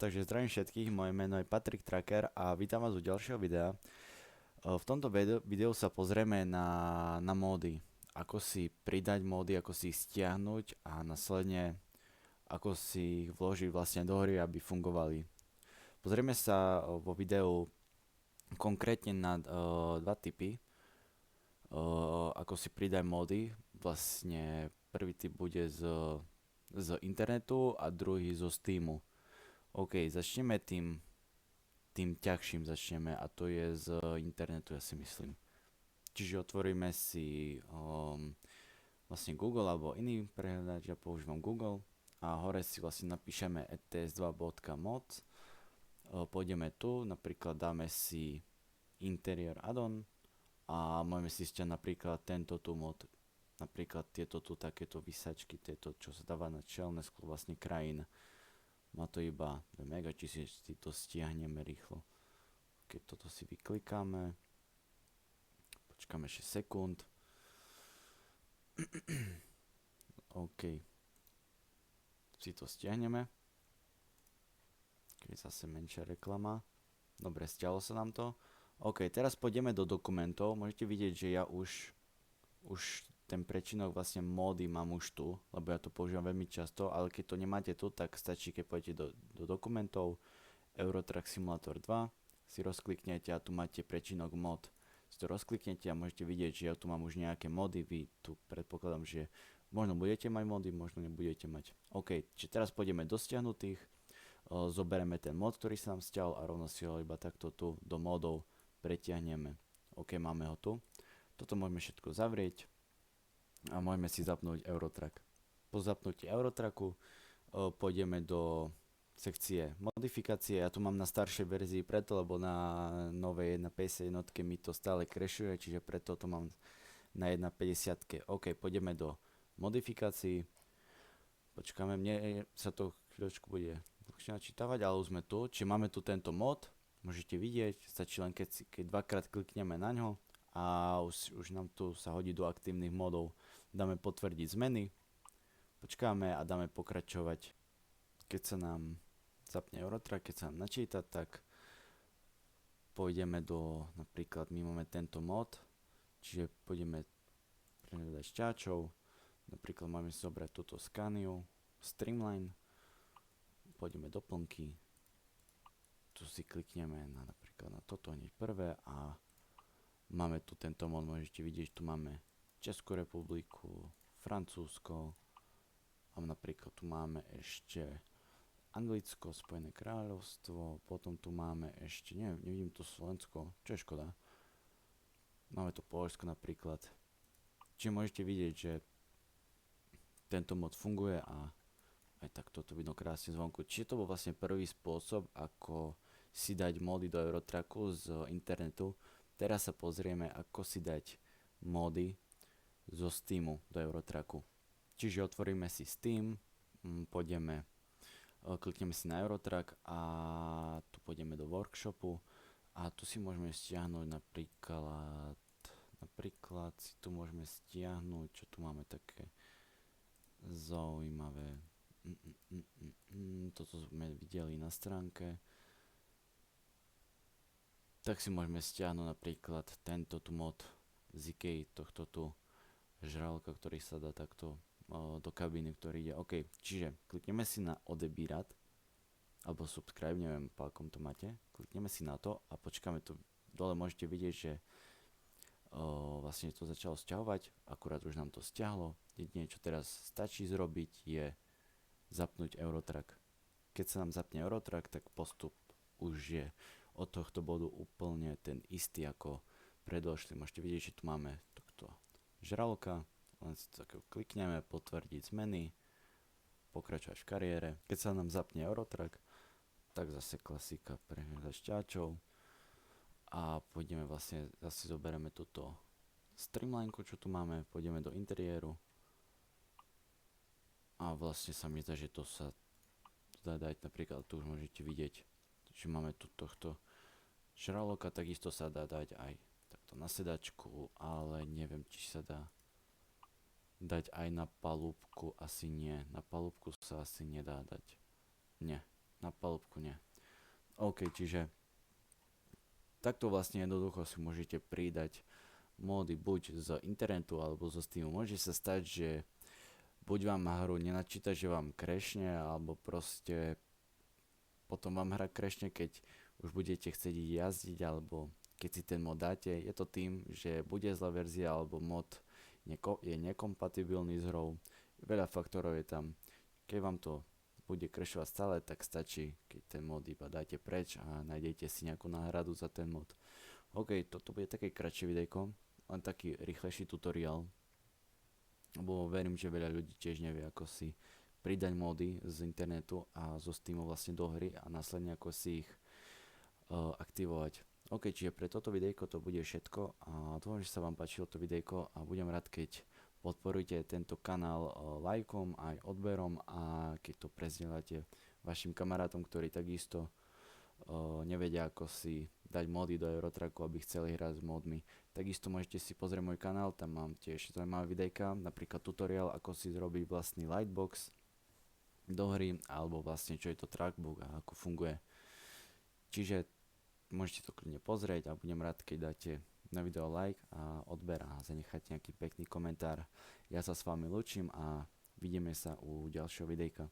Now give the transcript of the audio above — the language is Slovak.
Takže zdravím všetkých, moje meno je Patrik Tracker a vítam vás u ďalšieho videa. V tomto videu sa pozrieme na módy. Ako si pridať módy, ako si ich stiahnuť a následne ako si ich vložiť vlastne do hry, aby fungovali. Pozrieme sa vo videu konkrétne na dva typy. Ako si pridať módy. Vlastne prvý typ bude z internetu a druhý zo Steamu. OK, začneme tým ťažším začneme a to je z internetu, ja si myslím. Čiže otvoríme si vlastne Google alebo iný prehľadač, ja používam Google a hore si vlastne napíšeme ets2.mod. Pôjdeme tu, napríklad dáme si interior addon a môžeme si stiať napríklad tento tu mod. Napríklad tieto tu takéto vysačky, tieto čo sa dáva na čelné sklo vlastne krajín. Má to iba 2 mega, či si to stiahneme rýchlo. Keď toto si vyklikáme, počkáme 6 sekúnd. OK. Si to stiahneme. Keď zase menšia reklama. Dobre, stiahlo sa nám to. OK, teraz pôjdeme do dokumentov. Môžete vidieť, že ja už ten prečinok vlastne módy mám už tu, lebo ja to používam veľmi často, ale keď to nemáte tu, tak stačí, keď pôjdete do dokumentov, Eurotrack Simulator 2, si rozkliknete a tu máte prečinok mod. Si to rozkliknete a môžete vidieť, že ja tu mám už nejaké mody, vy tu predpokladám, že možno budete mať mody, možno nebudete mať. OK, čiže teraz pôjdeme do stiahnutých, zoberieme ten mod, ktorý sa nám stiahol a rovno si ho iba takto tu do modov pretiahneme. OK, máme ho tu. Toto môžeme všetko zavrieť a môžeme si zapnúť Eurotrack. Po zapnutí Eurotracku pôjdeme do sekcie modifikácie. Ja tu mám na staršej verzii preto, lebo na novej 1.50 jednotke mi to stále crashuje, čiže preto to mám na 1.50. OK, pôjdeme do modifikácií. Počkáme, mne sa to chvíľočku bude dlhšie načítavať, ale už sme tu. Čiže máme tu tento mod, môžete vidieť, stačí len keď dvakrát klikneme na ňo a už nám tu sa hodí do aktívnych modov. Dáme potvrdiť zmeny, počkáme a dáme pokračovať. Keď sa nám zapne Eurotrack, keď sa nám načíta, tak pôjdeme do, napríklad my máme tento mod, čiže pôjdeme prehľadať šťáčov, napríklad máme si zobrať túto Scaniu, Streamline, pôjdeme do plnky, tu si klikneme napríklad na toto hneď prvé a máme tu tento mod, môžete vidieť, tu máme Českú republiku, Francúzsko a napríklad tu máme ešte Anglicko, Spojené kráľovstvo, potom tu máme ešte, nevidím tu Slovensko, čo je škoda. Máme tu Poľsko napríklad. Čiže môžete vidieť, že tento mod funguje a aj tak toto vidno krásne zvonku. Čiže to bol vlastne prvý spôsob, ako si dať mody do Eurotracku z internetu. Teraz sa pozrieme, ako si dať mody zo Steamu do Eurotracku. Čiže otvoríme si Steam, klikneme si na Eurotrack a tu pôjdeme do workshopu a tu si môžeme stiahnuť napríklad si tu môžeme stiahnuť, čo tu máme také zaujímavé. Toto sme videli na stránke. Tak si môžeme stiahnuť napríklad tento tu mod z IKEA, tohto tu žralka, ktorý sa dá takto do kabíny, ktorý ide. OK, čiže klikneme si na odebírať alebo subscribe, neviem po akom to máte. Klikneme si na to a počkáme tu. Dole môžete vidieť, že vlastne to začalo sťahovať, akurát už nám to stiahlo. Jedine, čo teraz stačí zrobiť, je zapnúť Eurotrack. Keď sa nám zapne Eurotrack, tak postup už je od tohto bodu úplne ten istý ako predošli. Môžete vidieť, že tu máme tohto žraloka, len si to klikneme, potvrdiť zmeny, pokračovať v kariére. Keď sa nám zapne Eurotrack, tak zase klasika prehľadať šťáčov a pôjdeme vlastne, zase zoberieme túto streamlineku, čo tu máme, pôjdeme do interiéru a vlastne sa mi zdá, že to sa dá dať, napríklad tu už môžete vidieť, že máme tu tohto žraloka, takisto sa dá dať aj takto na sedačku, ale neviem, či sa dá dať aj na palúbku, asi nie. Na palúbku sa asi nedá dať. Nie. na palubku nie. OK, čiže takto vlastne jednoducho si môžete pridať módy buď z internetu alebo zo Steamu. Môže sa stať, že buď vám hru nenačíta, že vám crashne, alebo proste potom vám hra crashne, keď už budete chcieť jazdiť, alebo keď si ten mod dáte. Je to tým, že bude zlá verzia, alebo mod je nekompatibilný s hrou. Veľa faktorov je tam. Keď vám to bude crashovať stále, tak stačí, keď ten mod iba dáte preč a nájdete si nejakú náhradu za ten mod. OK, toto bude také kratšie videjko, len taký rýchlejší tutoriál, lebo verím, že veľa ľudí tiež nevie, ako si pridať módy z internetu a zo Steamu vlastne do hry a následne ako si ich aktivovať. OK, čiže pre toto videjko to bude všetko a dúfam, že sa vám páčilo to videjko a budem rád, keď podporujte tento kanál lajkom aj odberom a keď to prezdieľate vašim kamarátom, ktorí takisto nevedia, ako si dať módy do Eurotracku, aby chceli hrať s módmi. Takisto môžete si pozrieť môj kanál, tam mám tiež zaujímavé videjka, napríklad tutoriál, ako si zrobiť vlastný lightbox do hry, alebo vlastne čo je to trackbook a ako funguje. Čiže môžete to kľudne pozrieť a budem rád, keď dáte na video like a odber a zanechajte nejaký pekný komentár. Ja sa s vami lúčim a vidíme sa u ďalšieho videjka.